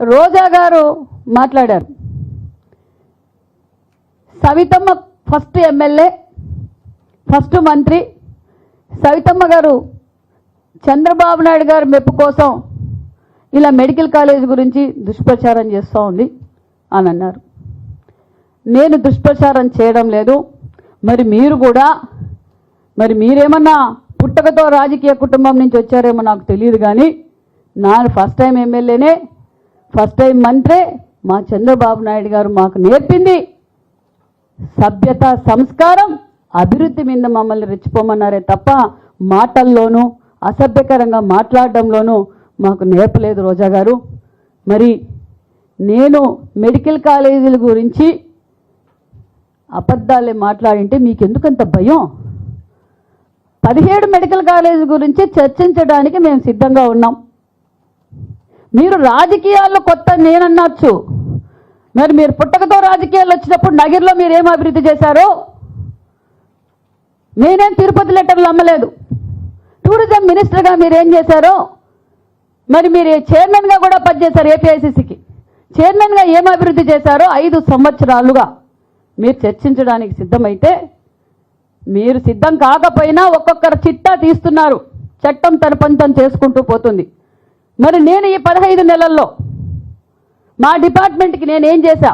రోజా గారు మాట్లాడారు. Savitamma first MLA, first మంత్రి. సవితమ్మ గారు చంద్రబాబు నాయుడు గారు మెప్పు కోసం ఇలా మెడికల్ కాలేజ్ గురించి దుష్ప్రచారం చేస్తూ ఉంది అని అన్నారు. నేను దుష్ప్రచారం చేయడం లేదు. మరి మీరు కూడా మీరేమన్నా పుట్టకతో రాజకీయ కుటుంబం నుంచి వచ్చారేమో నాకు తెలియదు, కానీ నా ఫస్ట్ టైం ఎమ్మెల్యేనే, ఫస్ట్ టైం మంత్రే. మా చంద్రబాబు నాయుడు గారు మాకు నేర్పింది సభ్యత, సంస్కారం, అభివృద్ధి మీద మమ్మల్ని రెచ్చిపోమన్నారే తప్ప మాటల్లోనూ అసభ్యకరంగా మాట్లాడడంలోనూ మాకు నేర్పలేదు రోజా గారు. మరి నేను మెడికల్ కాలేజీల గురించి అబద్ధాలే మాట్లాడింటే మీకు ఎందుకంత భయం? 17 మెడికల్ కాలేజీ గురించి చర్చించడానికి మేము సిద్ధంగా ఉన్నాం. మీరు రాజకీయాల్లో కొత్త నేనన్నచ్చు. మరి మీరు పుట్టకతో రాజకీయాలు వచ్చినప్పుడు నగిరిలో మీరు ఏం అభివృద్ధి చేశారో? నేనేం తిరుపతి లెటర్లు అమ్మలేదు. టూరిజం మినిస్టర్గా మీరేం చేశారో? మరి మీరు చైర్మన్గా కూడా పనిచేశారు. ఏపీఐసీసీకి చైర్మన్గా ఏం అభివృద్ధి చేశారో 5 సంవత్సరాలుగా మీరు చర్చించడానికి సిద్ధమైతే, మీరు సిద్ధం కాకపోయినా ఒక్కొక్కరు చిట్టా తీస్తున్నారు. చట్టం తన పని తను చేసుకుంటూ పోతుంది. మరి నేను ఈ 15 నెలల్లో మా డిపార్ట్మెంట్కి నేనేం చేశా?